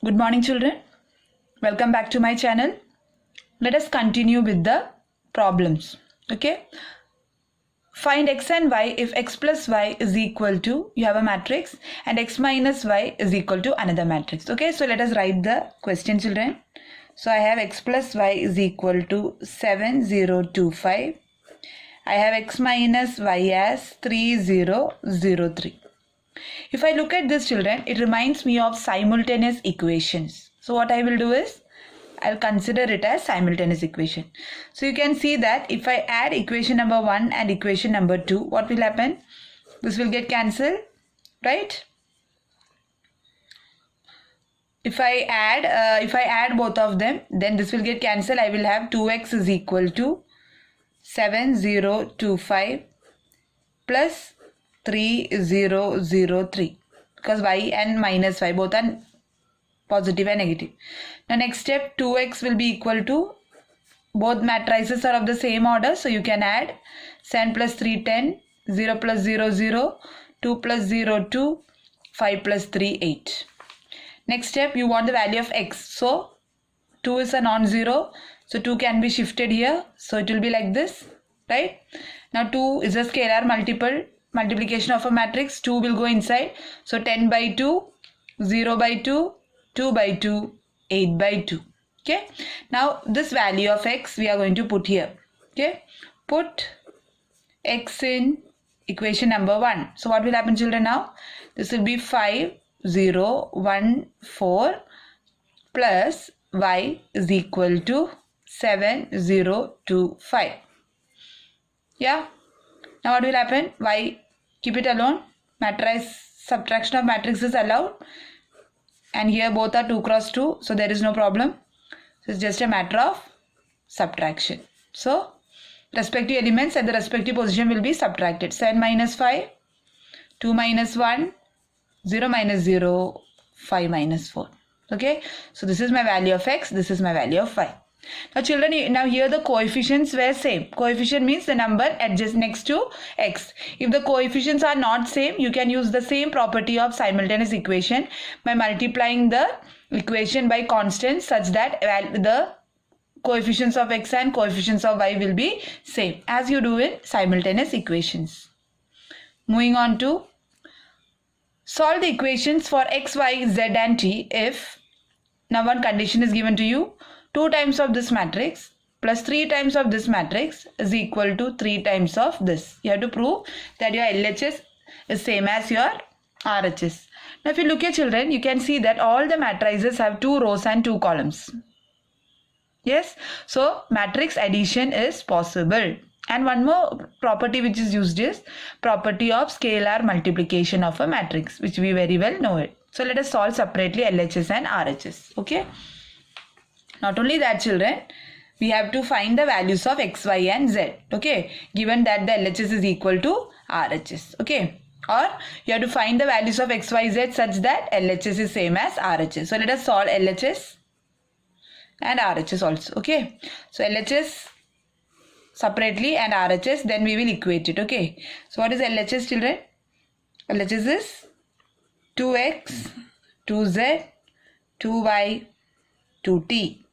Good morning, children. Welcome back to my channel. Let us continue with the problems. Okay. Find x and y if x plus y is equal to, you have a matrix, and x minus y is equal to another matrix. Okay. So let us write the question, children. So I have x plus y is equal to 7, 0, 2, 5. I have x minus y as 3, 0, 0, 3. If I look at this, children, it reminds me of simultaneous equations. So what I will do is, I'll consider it as simultaneous equation. So you can see that if I add equation number 1 and equation number 2, what will happen? This will get cancelled, right? If I add both of them, then this will get cancelled. I will have 2x is equal to 7025 plus 3003, because y and minus y both are positive and negative. Now next step, 2x will be equal to, both matrices are of the same order, so you can add 7 plus 3 10, 0 plus 0 0, 2 plus 0 2, 5 plus 3 8. Next step, you want the value of x, so 2 is a non-zero, so 2 can be shifted here, so it will be like this, right? Now 2 is a scalar multiplication of a matrix. 2 will go inside, so 10 by 2, 0 by 2, 2 by 2, 8 by 2. Okay, now this value of x we are going to put here. Okay, put x in equation number 1. So what will happen, children? Now this will be 5 0 1 4 plus y is equal to 7 0 2 5. Yeah, now what will happen? Y, keep it alone. Subtraction of matrix is allowed, and here both are 2 cross 2, so there is no problem. So it's just a matter of subtraction. So respective elements at the respective position will be subtracted. 7 minus 5, 2 minus 1, 0 minus 0, 5 minus 4. Okay, so this is my value of x, this is my value of y. Now children, now here the coefficients were same. Coefficient means the number adjacent next to x. If the coefficients are not same, you can use the same property of simultaneous equation by multiplying the equation by constants such that the coefficients of x and coefficients of y will be same, as you do in simultaneous equations. Moving on to solve the equations for x, y, z and t if, now one condition is given to you, 2 times of this matrix plus 3 times of this matrix is equal to 3 times of this. You have to prove that your LHS is same as your RHS. Now if you look at, children, you can see that all the matrices have 2 rows and 2 columns. Yes, so matrix addition is possible. And one more property which is used is property of scalar multiplication of a matrix, which we very well know it. So let us solve separately LHS and RHS. Okay. Not only that, children, we have to find the values of x, y and z. Okay, given that the LHS is equal to RHS. Okay, or you have to find the values of x, y, z such that LHS is same as RHS. So let us solve LHS and RHS also. Okay, so LHS separately and RHS, then we will equate it. Okay, so what is LHS, children? LHS is 2x, 2z, 2y, 2t.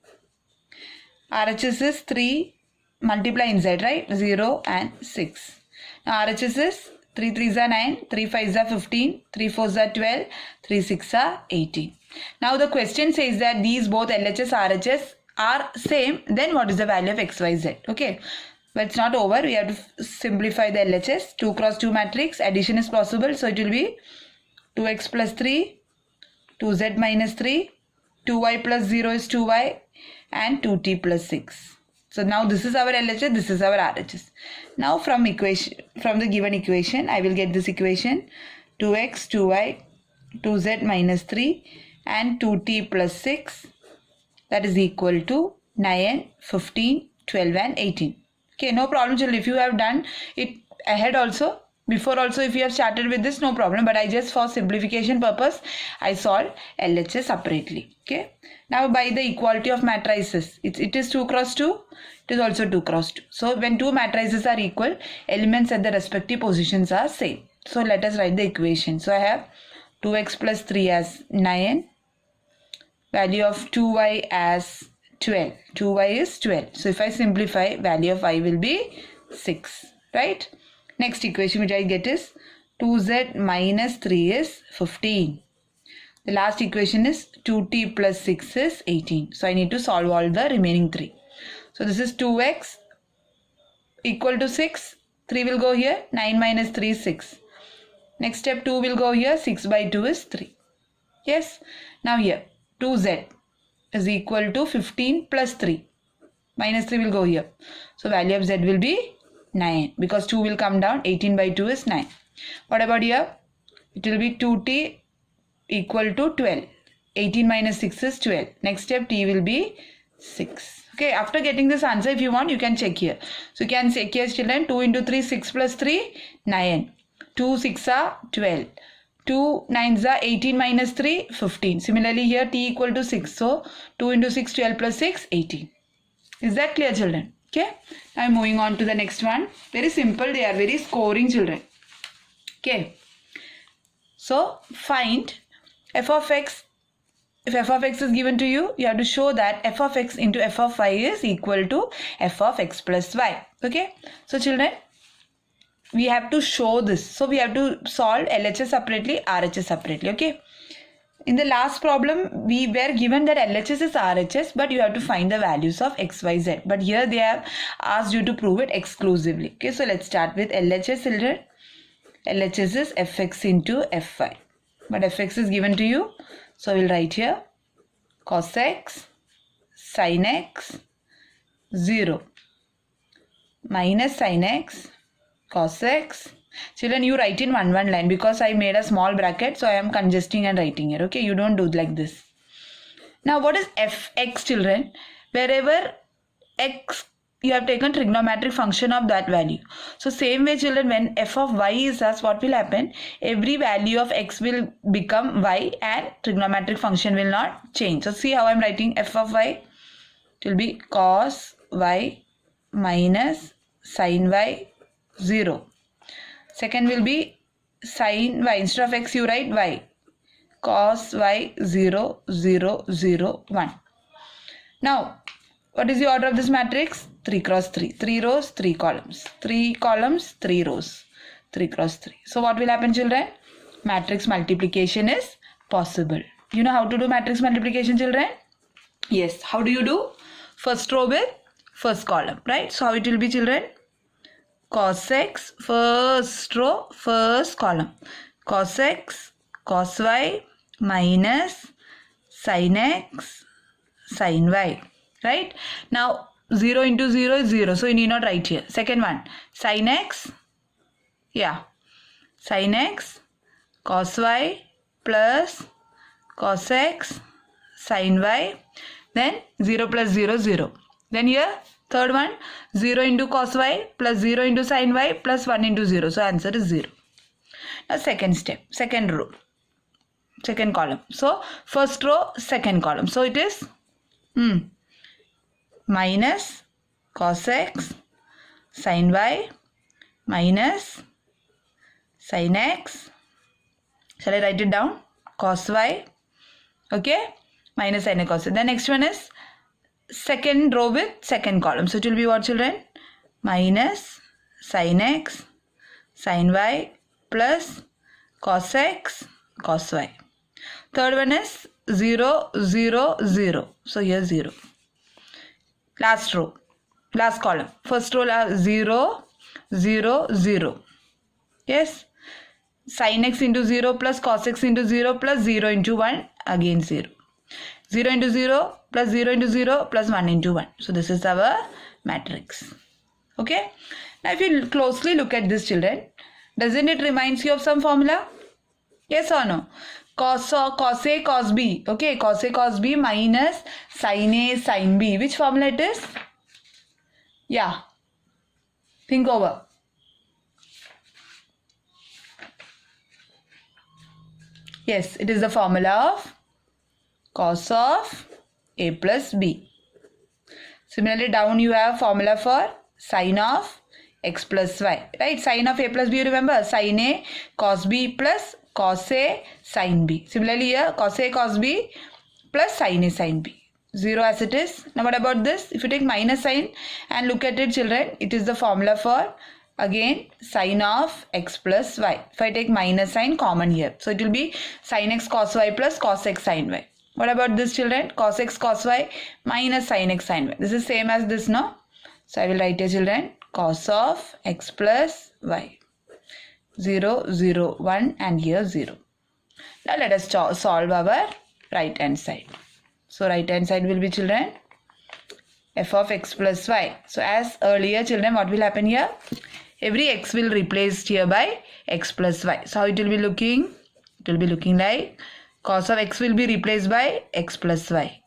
RHS is 3, multiply inside, right? 0 and 6. Now RHS is 3 3s are 9, 3 5s are 15, 3 4s are 12, 3 6 are 18. Now the question says that these both LHS, RHS are same, then what is the value of x, y, z? Okay, but it's not over. We have to simplify the LHS. 2 cross 2 matrix, addition is possible, so it will be 2x plus 3, 2z minus 3, 2y plus 0 is 2y, and 2t plus 6. So now this is our LHS, this is our RHS. Now from the given equation, I will get this equation 2x, 2y, 2z minus 3 and 2t plus 6, that is equal to 9, 15, 12 and 18. Okay, no problem, children. If you have done it ahead also, before also, if you have started with this, no problem, but I just for simplification purpose I solved LHS separately. Okay, now by the equality of matrices, it is 2 cross 2, it is also 2 cross 2. So when two matrices are equal, elements at the respective positions are same. So let us write the equation. So I have 2x plus 3 as 9, value of 2y as 12. 2y is 12. So if I simplify, value of y will be 6, right? Next equation which I get is 2z minus 3 is 15. The last equation is 2t plus 6 is 18. So I need to solve all the remaining 3. So this is 2x equal to 6. 3 will go here. 9 minus 3 is 6. Next step 2 will go here. 6 by 2 is 3. Yes. Now here 2z is equal to 15 plus 3. Minus 3 will go here. So value of z will be 9 because 2 will come down. 18 by 2 is 9. What about here? It will be 2t equal to 12. 18 minus 6 is 12. Next step t will be 6. Okay, after getting this answer, if you want, you can check here. So you can check here, children. 2 into 3, 6 plus 3, 9. 2 6 are 12. 2 9s are 18 minus 3, 15. Similarly, here t equal to 6. So 2 into 6, 12 plus 6, 18. Is that clear, children? Okay. Now moving on to the next one. Very simple. They are very scoring children. Okay. So find f of x. If f of x is given to you, you have to show that f of x into f of y is equal to f of x plus y. Okay. So children, we have to show this. So we have to solve LHS separately, RHS separately. Okay. In the last problem, we were given that LHS is RHS, but you have to find the values of x, y, z. But here they have asked you to prove it exclusively. Okay. So let's start with LHS, children. LHS is fx into fy. But fx is given to you. So we'll write here cos x sin x 0 minus sin x cos x. Children, you write in one line because I made a small bracket, so I am congesting and writing here. Okay, you don't do like this. Now what is fx, children? Wherever x, you have taken trigonometric function of that value. So same way, children, when f of y is asked, what will happen? Every value of x will become y and trigonometric function will not change. So see how I am writing f of y. It will be cos y minus sin y 0. Second will be sin y. Instead of x, you write y. Cos y 0, 0, 0, 1. Now, what is the order of this matrix? 3 cross 3. 3 rows, 3 columns. 3 columns, 3 rows. 3 cross 3. So what will happen, children? Matrix multiplication is possible. You know how to do matrix multiplication, children? Yes. How do you do? First row with first column, right? So how it will be, children? Cos x, first row, first column. Cos x, cos y minus sin x, sin y. Right? Now 0 into 0 is 0. So you need not write here. Second one. Sin x. Yeah. Sin x cos y plus cos x sin y. Then 0 plus 0, 0. Then here third one. 0 into cos y plus 0 into sin y plus 1 into 0. So answer is 0. Now second step. Second row. Second column. So first row, second column. So it is minus cos x sin y minus sin x. Shall I write it down? Cos y. Okay. Minus sin x cos y. The next one is second row with second column. So it will be what, children? Minus sin x sin y plus cos x cos y. Third one is 0, 0, 0. So here 0. Last row, last column. First row 0, 0, 0. Yes. Sin x into 0 plus cos x into 0 plus 0 into 1 again 0. 0 into 0 plus 0 into 0 plus 1 into 1. So this is our matrix. Okay. Now if you closely look at this, children, doesn't it reminds you of some formula? Yes or no? Cos A cos B. Okay, cos A cos B minus sin A sin B. Which formula it is? Yeah. Think over. Yes, it is the formula of cos of A plus B. Similarly, down you have formula for sin of x plus y. Right? Sin of A plus B, you remember? Sin A cos B plus cos A sin B. Similarly here, cos A cos B plus sin A sin B. 0 as it is. Now what about this? If you take minus sign and look at it, children, it is the formula for again sine of x plus y. If I take minus sign common here, so it will be sin x cos y plus cos x sin y. What about this, children? Cos x cos y minus sin x sin y. This is same as this, no? So I will write here, children, cos of x plus y. 0, 0, 1 and here 0. Now let us solve our right hand side. So right hand side will be, children, f of x plus y. So as earlier, children, what will happen here? Every x will replaced here by x plus y. So how it will be looking? It will be looking like cos of x will be replaced by x plus y.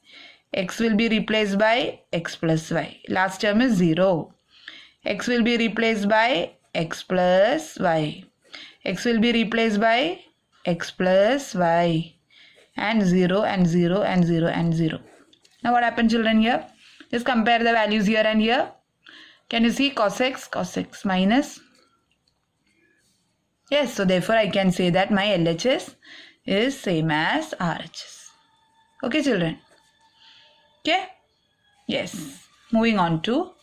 X will be replaced by x plus y. Last term is 0. X will be replaced by x plus y. X will be replaced by x plus y. And 0 and 0 and 0 and 0. Now what happened, children, here? Just compare the values here and here. Can you see cos x minus? Yes, so therefore I can say that my LHS is same as RHS. Okay, children? Okay? Yes. Moving on to,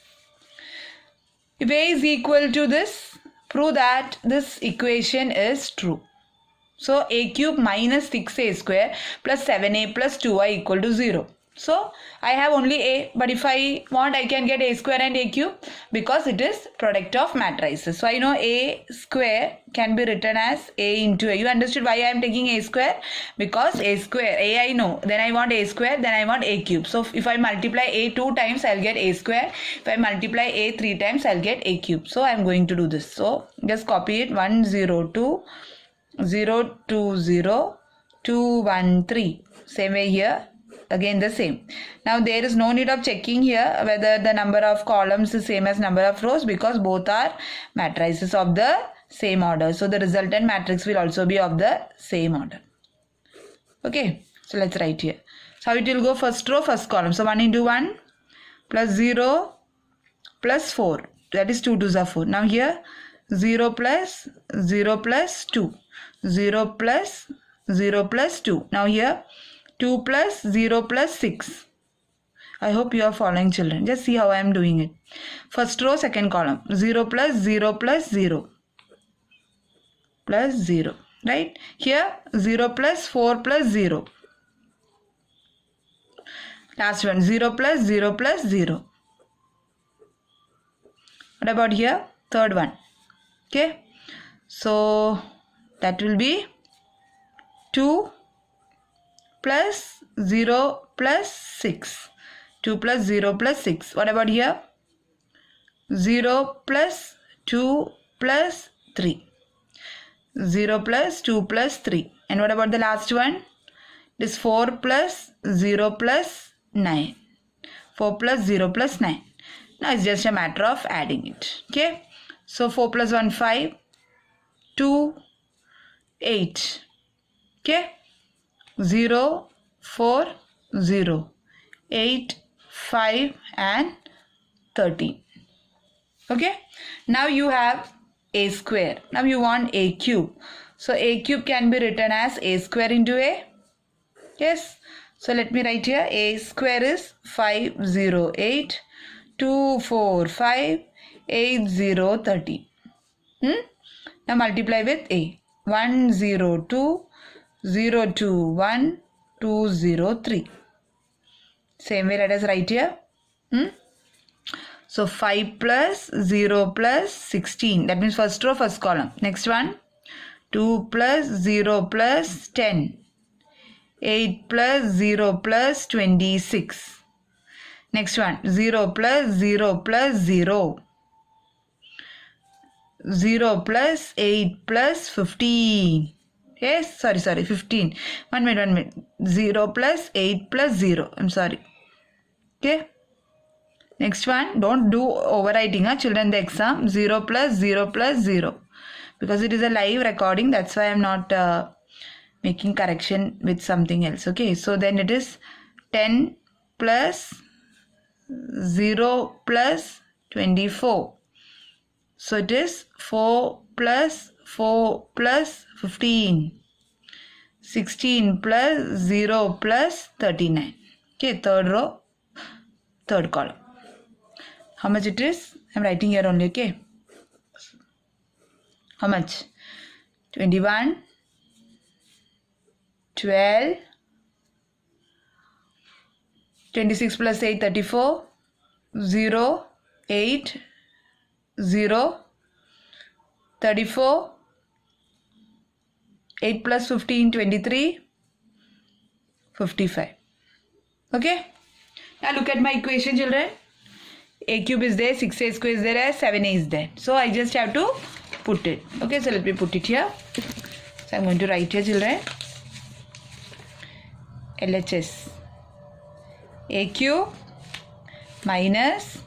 if A is equal to this, prove that this equation is true. So a cube minus 6a square plus 7a plus 2y equal to 0. So I have only a, but if I want, I can get a square and a cube because it is product of matrices. So I know a square can be written as a into a. You understood why I am taking a square? Because a square, a I know, then I want a square, then I want a cube. So if I multiply a 2 times, I'll get a square. If I multiply a 3 times, I'll get a cube. So I am going to do this. So just copy it. 1, 0, 2. 0, 2, 0, 2, 1, 3. Same way here. Again the same. Now there is no need of checking here whether the number of columns is same as number of rows because both are matrices of the same order. So the resultant matrix will also be of the same order. Okay. So let's write here. So how it will go? First row, first column. So 1 into 1 plus 0 plus 4. That is 2 2s are 4. Now here 0 plus 0 plus 2. 0 plus 0 plus 2. Now here 2 plus 0 plus 6. I hope you are following, children. Just see how I am doing it. First row, second column. 0 plus 0 plus 0. Plus 0. Right? Here 0 plus 4 plus 0. Last one. 0 plus 0 plus 0. What about here? Third one. Okay. So that will be 2 plus 0 plus 6. 2 plus 0 plus 6. What about here? 0 plus 2 plus 3. 0 plus 2 plus 3. And what about the last one? It is 4 plus 0 plus 9. 4 plus 0 plus 9. Now it's just a matter of adding it. Okay. So 4 plus 1, 5. 2, 8. Okay. 0, 4, 0. 8, 5 and 13. Okay. Now you have a square. Now you want a cube. So a cube can be written as a square into a. Yes. So let me write here. A square is 508 245 8030. Now multiply with a. 102 021 203. Same way let us write here. So 5 plus 0 plus 16. That means first row, first column. Next one. 2 plus 0 plus 10. 8 plus 0 plus 26. Next one. 0 plus 0 plus 0. 0 plus 8 plus 15. Yes, sorry, 15. 1 minute. 0 plus 8 plus 0. I'm sorry. Okay. Next one, don't do overwriting, children, the exam. 0 plus 0 plus 0. Because it is a live recording, that's why I'm not making correction with something else. Okay, so then it is 10 plus 0 plus 24. So it is 4 plus 4 plus 15. 16 plus 0 plus 39. Okay, third row, third column. How much it is? I'm writing here only, okay? How much? 21, 12, 26 plus 8, 34, 0, 8, 0, 34, 8 plus 15, 23, 55. Okay? Now look at my equation, children. A cube is there, 6a square is there, 7a is there. So I just have to put it. Okay, so let me put it here. So I'm going to write here, children. LHS. A cube minus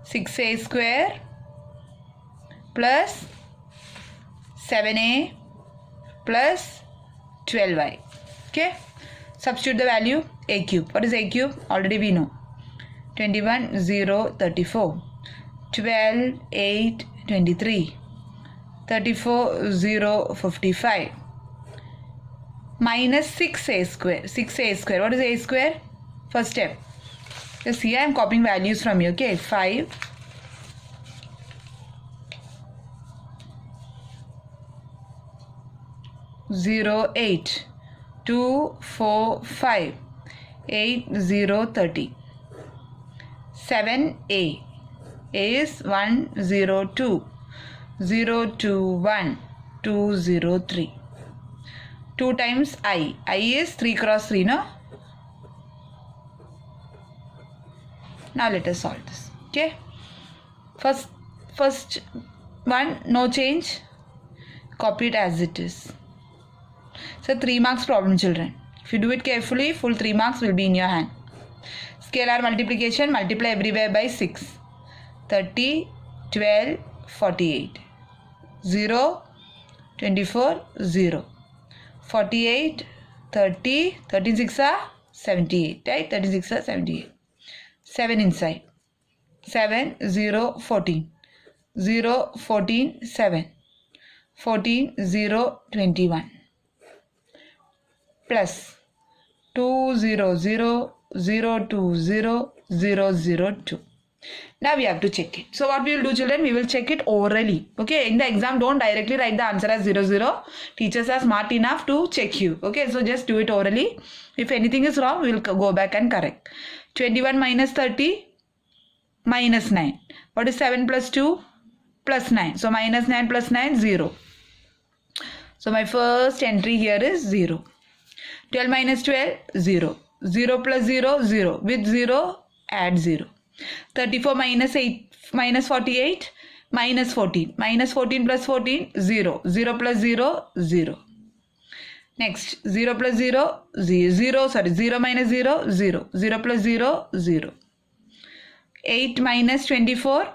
6a square plus 7a plus 12y. Okay. Substitute the value a cube. What is a cube? Already we know. 21, 0, 34. 12, 8, 23. 34, 0, 55. Minus 6a square. 6a square. What is a square? First step. Just here I am copying values from you. Okay. 5. 0, 8. 2, 4, 5. 8, 0, 30. 7a. A is 1, 0, 2. 0, 2, 1. 2, 0, 3. 2 times I. I is 3 cross 3, no? Now let us solve this. Okay. First one, no change. Copy it as it is. So 3 marks problem, children. If you do it carefully, full 3 marks will be in your hand. Scalar multiplication, multiply everywhere by 6. 30, 12, 48. 0, 24, 0. 48, 30, 36 are 78, right? 36 are 78. 7 inside. 7, 0, 14. 0, 14, 7. 14, 0, 21. Plus 2, 0, 0, 0, 2, 0, 0, 0, 2. Now we have to check it. So what we will do, children, we will check it orally. Okay, in the exam, don't directly write the answer as 0, 0. Teachers are smart enough to check you. Okay, so just do it orally. If anything is wrong, we will go back and correct. 21 minus 30, minus 9. What is 7 plus 2? Plus 9. So minus 9 plus 9, 0. So my first entry here is 0. 12 minus 12, 0. 0 plus 0, 0. With 0, add 0. 34 minus 8, minus 48, minus 14. Minus 14 plus 14, 0. 0 plus 0, 0. Next, 0 plus 0, 0. 0 minus 0, 0. 0 plus 0, 0. 8 minus 24,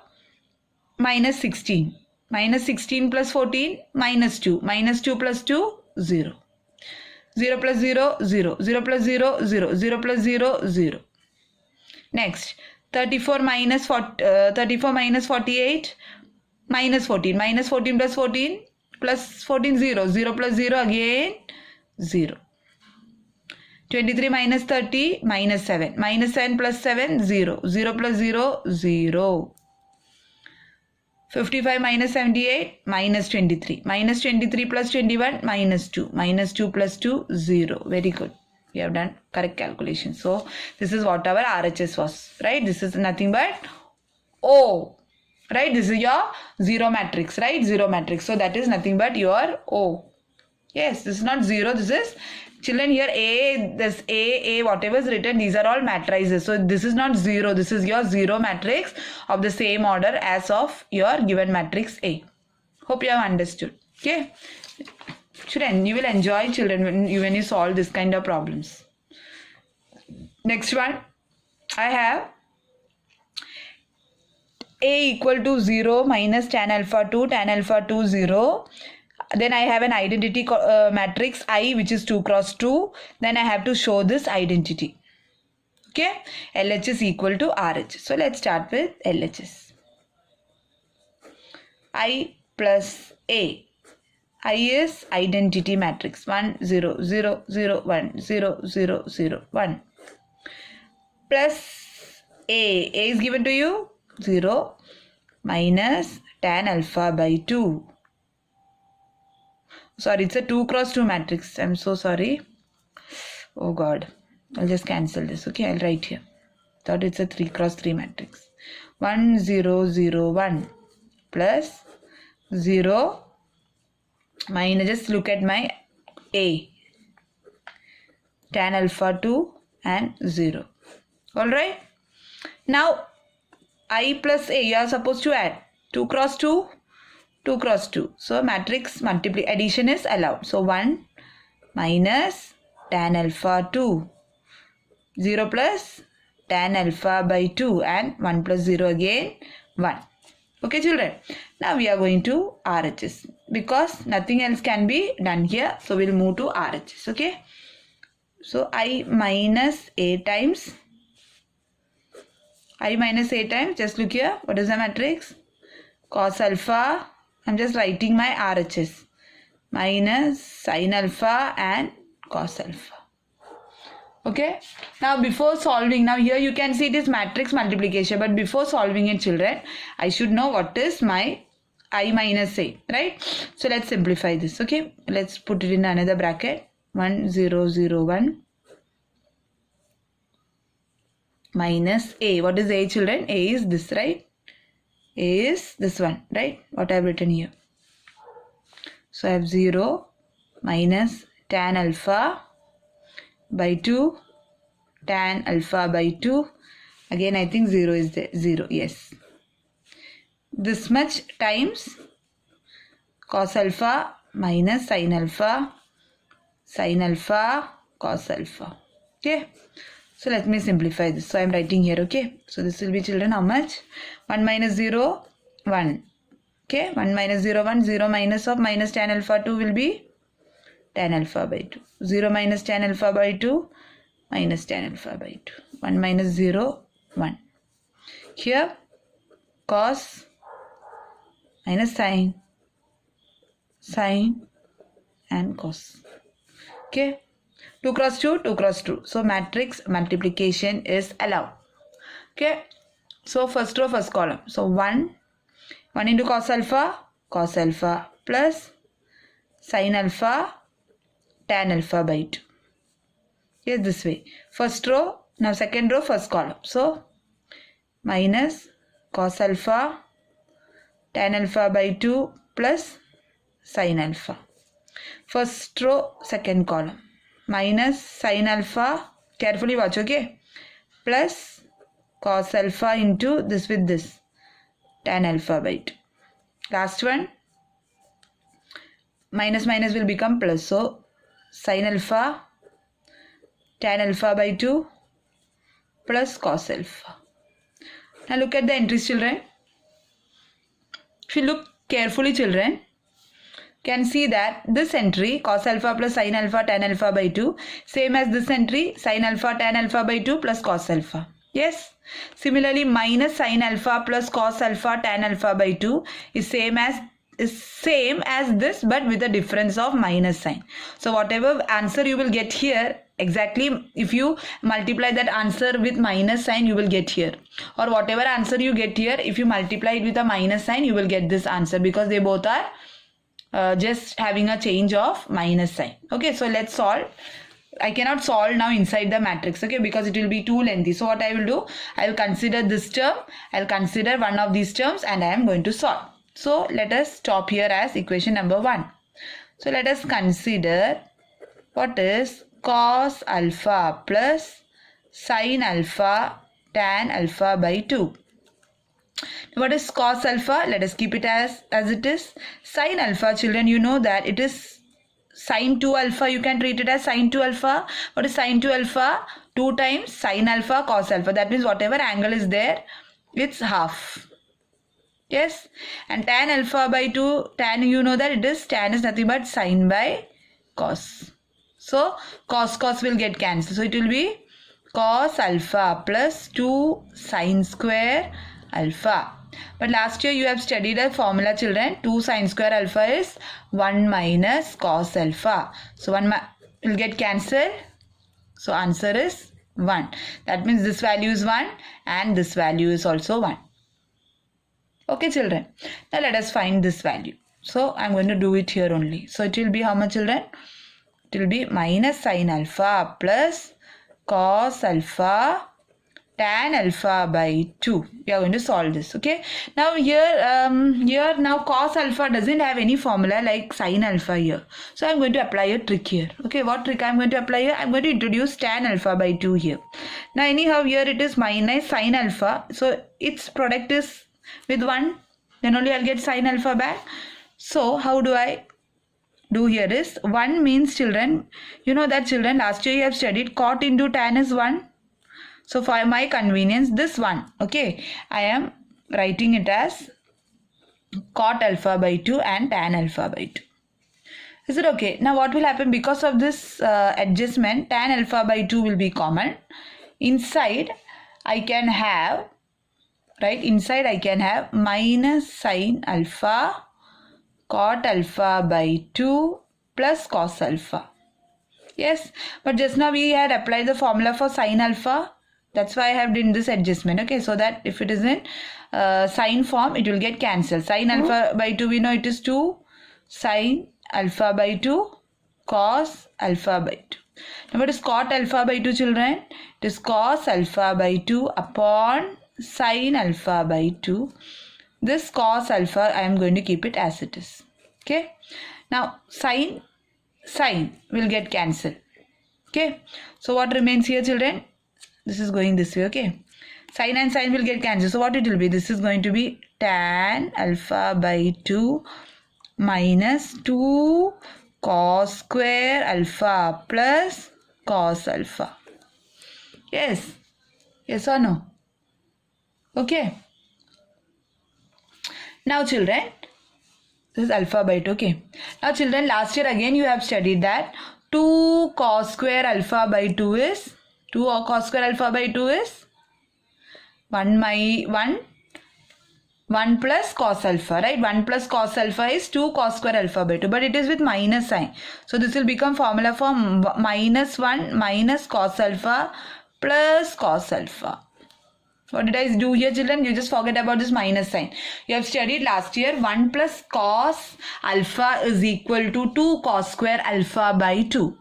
minus 16. Minus 16 plus 14, minus 2. Minus 2 plus 2, 0. 0 plus 0, 0. 0 plus 0, 0. 0 plus 0, 0. Next, 34 minus 48, minus 14. Minus 14 plus 14, plus 14, 0. 0 plus 0, again 0. 23 minus 30, minus 7. Minus 7 plus 7, 0. 0 plus 0, 0. 55 minus 78, minus 23. Minus 23 plus 21, minus 2. Minus 2 plus 2, 0. Very good. We have done correct calculation. So, this is what our RHS was. Right? This is nothing but O. Right? This is your 0 matrix. Right? 0 matrix. So, that is nothing but your O. Yes, this is not 0. This is, children, here A, this A, whatever is written, these are all matrices. So, this is not 0. This is your 0 matrix of the same order as of your given matrix A. Hope you have understood. Okay. Children, you will enjoy, children, when you solve this kind of problems. Next one, I have A equal to 0 minus tan alpha 2, 0. Then I have an identity matrix I, which is 2 cross 2. Then I have to show this identity. Okay. LHS equal to RHS. So let's start with LHS. I plus A. I is identity matrix 1 0 0 0 1 0 0 0 1 plus A is given to you 0 minus tan alpha by 2. Sorry, it's a 2 cross 2 matrix. I'm so sorry. Oh God, I'll just cancel this. Okay, I'll write here. Thought it's a 3 cross 3 matrix. 1 0 0 1 plus 0 minus, just look at my A, tan alpha 2 and 0. Alright. Now I plus A, you are supposed to add 2 cross 2, 2 cross 2. So matrix addition is allowed. So 1 minus tan alpha 2, 0 plus tan alpha by 2 and 1 plus 0 again 1. Okay children, now we are going to RHS because nothing else can be done here. So we'll move to RHS. Okay. So I minus A times, just look here. What is the matrix? Cos alpha. I'm just writing my RHS. Minus sin alpha and cos alpha. Okay. Now before solving, now here you can see it is matrix multiplication. But before solving it children, I should know what is my I minus A. Right. So let's simplify this. Okay. Let's put it in another bracket. 1 0 0 1 minus A. What is A children? A is this, right? A is this one, right? What I have written here. So I have 0 minus tan alpha by 2, tan alpha by 2. Again I think 0 is there. 0, yes. This much times cos alpha minus sin alpha, cos alpha. Okay. So let me simplify this. So I am writing here, okay. So this will be children how much? 1 minus 0, 1. Okay, 1 minus 0, 1. 0 minus of minus tan alpha 2 will be tan alpha by 2. 0 minus tan alpha by 2 minus tan alpha by 2. 1 minus 0, 1. Here cos minus sin and cos. Okay. 2 cross 2, 2 cross 2. So matrix multiplication is allowed. Okay. So first row, first column. So 1 into cos alpha plus sin alpha, tan alpha by 2. Yes, this way. First row, now second row, first column. So minus cos alpha, tan alpha by 2 plus sin alpha. First row, second column. Minus sin alpha, carefully watch, okay, plus cos alpha into this with this, tan alpha by 2. Last one, minus will become plus. So sin alpha, tan alpha by 2 plus cos alpha. Now look at the entries children. If you look carefully children, can see that this entry cos alpha plus sin alpha tan alpha by 2 same as this entry sin alpha tan alpha by 2 plus cos alpha. Yes. Similarly minus sin alpha plus cos alpha tan alpha by 2 is same as this but with a difference of minus sign. So whatever answer you will get here, exactly if you multiply that answer with minus sign you will get here, or whatever answer you get here, if you multiply it with a minus sign you will get this answer, because they both are just having a change of minus sign. Okay, so let's solve. I cannot solve now inside the matrix, okay, because it will be too lengthy. So what I will do, I will consider this term, I will consider one of these terms and I am going to solve. So let us stop here as equation number 1. So let us consider what is cos alpha plus sin alpha tan alpha by 2. What is cos alpha? Let us keep it as it is. Sin alpha, children, you know that it is sin 2 alpha. You can treat it as sin 2 alpha. What is sin 2 alpha? 2 times sin alpha cos alpha. That means whatever angle is there, it's half. Yes. And tan alpha by 2, tan, you know that it is, tan is nothing but sin by cos. So cos will get cancelled. So it will be cos alpha plus 2 sin square alpha But last year you have studied a formula, children. 2 sin square alpha is 1 minus cos alpha. So 1 will get cancelled. So answer is 1. That means this value is 1 and this value is also 1. Okay, children. Now let us find this value. So I'm going to do it here only. So it will be how much, children? It will be minus sin alpha plus cos alpha tan alpha by 2. We are going to solve this. Okay. Now here now cos alpha doesn't have any formula like sin alpha here. So I'm going to apply a trick here. Okay. What trick I'm going to apply here? I'm going to introduce tan alpha by 2 here. Now anyhow here it is minus sin alpha. So its product is with 1. Then only I'll get sin alpha back. So how do I do here is 1 means, children, you know that, children, last year you have studied cot into tan is 1. So for my convenience, this 1, okay, I am writing it as cot alpha by 2 and tan alpha by 2. Is it okay? Now what will happen? Because of this adjustment, tan alpha by 2 will be common. Inside I can have, right, inside I can have minus sin alpha cot alpha by 2 plus cos alpha. Yes, but just now we had applied the formula for sin alpha. That's why I have done this adjustment. Okay, so that if it is in sin form, it will get cancelled. Sin alpha by 2, we know it is 2 sin alpha by 2 cos alpha by 2. Now what is cot alpha by 2, children? It is cos alpha by 2 upon sin alpha by 2. This cos alpha, I am going to keep it as it is. Okay. Now sin will get cancelled. Okay. So what remains here, children? This is going this way. Okay. Sin and sin will get cancelled. So what it will be? This is going to be tan alpha by 2 minus 2 cos square alpha plus cos alpha. Yes. Yes or no? Okay. Now children, this is alpha by 2. Okay. Now children, last year again you have studied that 2 cos square alpha by 2 is 2 cos square alpha by 2 is 1 plus cos alpha, right? 1 plus cos alpha is 2 cos square alpha by 2, but it is with minus sign. So this will become formula for minus 1 minus cos alpha plus cos alpha. What did I do here, children? You just forget about this minus sign. You have studied last year 1 plus cos alpha is equal to 2 cos square alpha by 2.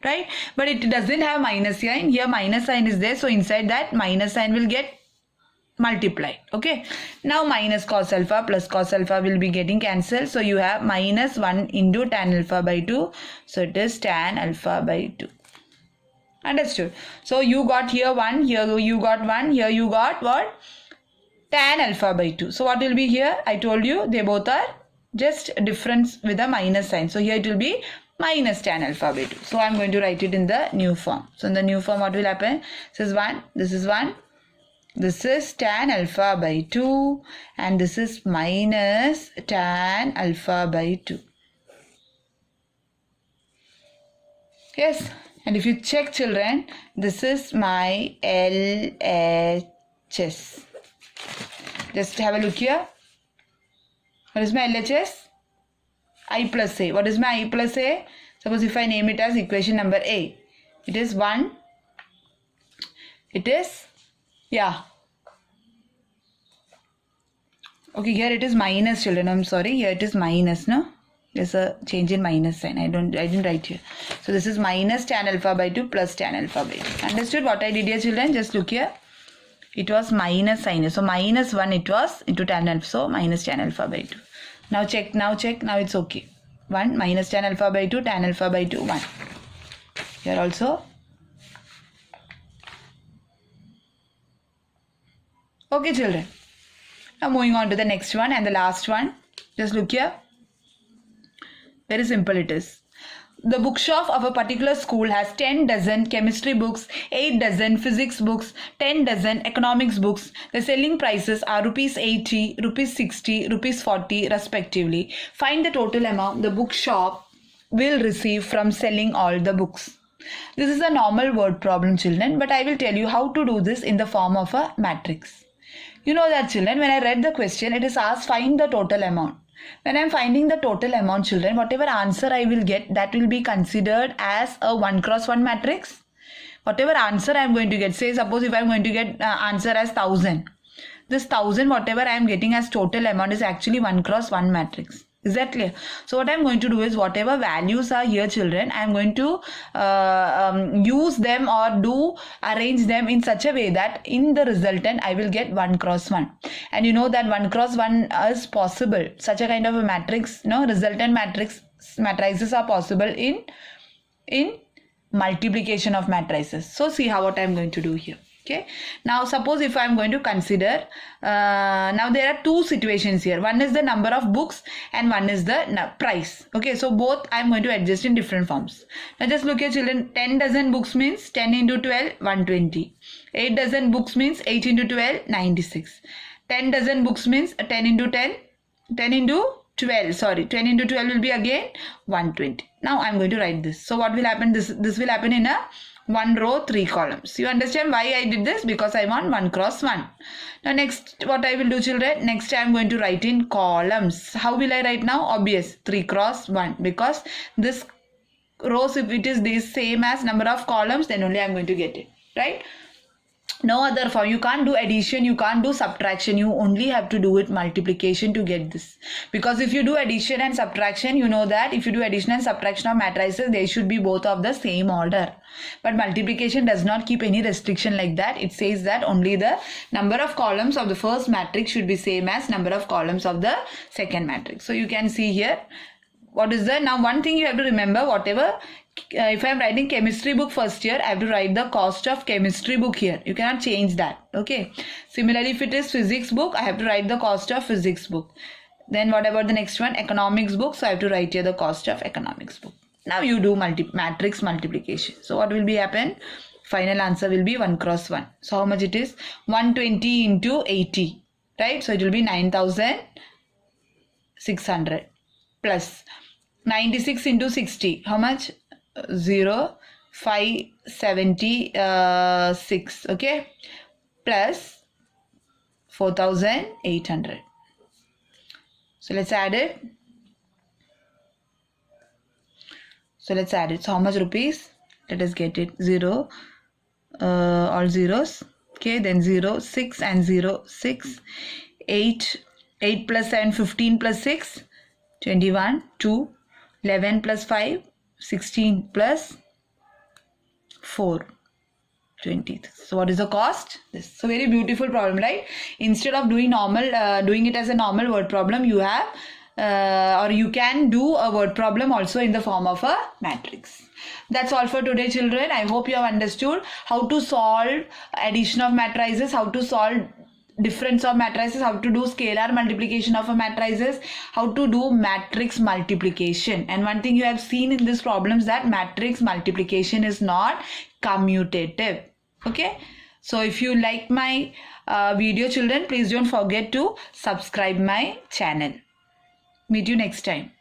Right? But it doesn't have minus sign. Here minus sign is there. So inside that minus sign will get multiplied. Okay. Now minus cos alpha plus cos alpha will be getting cancelled. So you have minus 1 into tan alpha by 2. So it is tan alpha by 2. Understood? So you got here 1, here you got 1, here you got what? Tan alpha by 2. So what will be here? I told you they both are just difference with a minus sign. So here it will be minus tan alpha by 2. So I am going to write it in the new form. So in the new form what will happen? This is 1, this is 1. This is tan alpha by 2 and this is minus tan alpha by 2. Yes. And if you check, children, this is my LHS. Just have a look here. What is my LHS? I plus A. What is my I plus A? Suppose if I name it as equation number A. It is 1. It is, yeah. Okay, here it is minus, children. I'm sorry. Here it is minus, no? There's a change in minus sign. I didn't write here. So this is minus tan alpha by 2 plus tan alpha by 2. Understood what I did here, children? Just look here. It was minus sign. So minus 1 it was into tan alpha. So minus tan alpha by 2. Now check. Now it's okay. 1 minus tan alpha by 2, tan alpha by 2, 1. Here also. Okay, children. Now moving on to the next one and the last one. Just look here. Very simple it is. The bookshop of a particular school has 10 dozen chemistry books, 8 dozen physics books, 10 dozen economics books. The selling prices are rupees 80, rupees 60, rupees 40 respectively. Find the total amount the bookshop will receive from selling all the books. This is a normal word problem, children, but I will tell you how to do this in the form of a matrix. You know that children, when I read the question, it is asked find the total amount. When I am finding the total amount, children, whatever answer I will get, that will be considered as a 1 cross 1 matrix. Whatever answer I am going to get, say suppose if I am going to get answer as 1000. This 1000 whatever I am getting as total amount is actually 1 cross 1 matrix. Is that clear? So what I am going to do is whatever values are here, children, I am going to use them or arrange them in such a way that in the resultant I will get 1 cross 1. And you know that 1 cross 1 is possible. Such a kind of a matrix, resultant matrices are possible in multiplication of matrices. So see what I am going to do here. Okay, now suppose if I am going to consider, now there are two situations here. One is the number of books and one is the price. Okay, so both I am going to adjust in different forms. Now just look here, children. 10 dozen books means 10 into 12, 120. 8 dozen books means 8 into 12, 96. 10 dozen books means 10 into 10, 10 into 12, sorry, 10 into 12 will be again 120. Now I am going to write this. So what will happen? This will happen in a 1 row 3 columns. You understand why I did this? Because I want 1 cross 1. Now next what I will do, children, next I am going to write in columns. How will I write now? Obvious, 3 cross 1, because this rows, if it is the same as number of columns, then only I am going to get it, right? No other form. You can't do addition, you can't do subtraction, you only have to do it multiplication to get this. Because if you do addition and subtraction, you know that if you do addition and subtraction of matrices, they should be both of the same order. But multiplication does not keep any restriction like that. It says that only the number of columns of the first matrix should be same as number of columns of the second matrix. So you can see here, what is the, now one thing you have to remember, whatever, if I am writing chemistry book first year, I have to write the cost of chemistry book here. You cannot change that. Okay. Similarly, if it is physics book, I have to write the cost of physics book. Then what about the next one? Economics book. So I have to write here the cost of economics book. Now you do matrix multiplication. So what will be happen? Final answer will be 1 cross 1. So how much it is? 120 into 80. Right? So it will be 9,600 plus 96 into 60. How much? 576. Okay, plus 4,800. So let's add it. So how much rupees? Let us get it. 0, all zeros. Okay, then 0, 6 and 0, 6, 8, 8 plus 7, 15 plus 6, 21, 2, 11 plus 5, 16 plus 4, 20. So what is the cost? This. So very beautiful problem, right? Instead of doing it as a normal word problem, you have or you can do a word problem also in the form of a matrix. That's all for today, children. I hope you have understood how to solve addition of matrices, how to solve difference of matrices, how to do scalar multiplication of a matrices, how to do matrix multiplication. And one thing you have seen in this problem is that matrix multiplication is not commutative. Okay, so if you like my video, children, please don't forget to subscribe my channel. Meet you next time.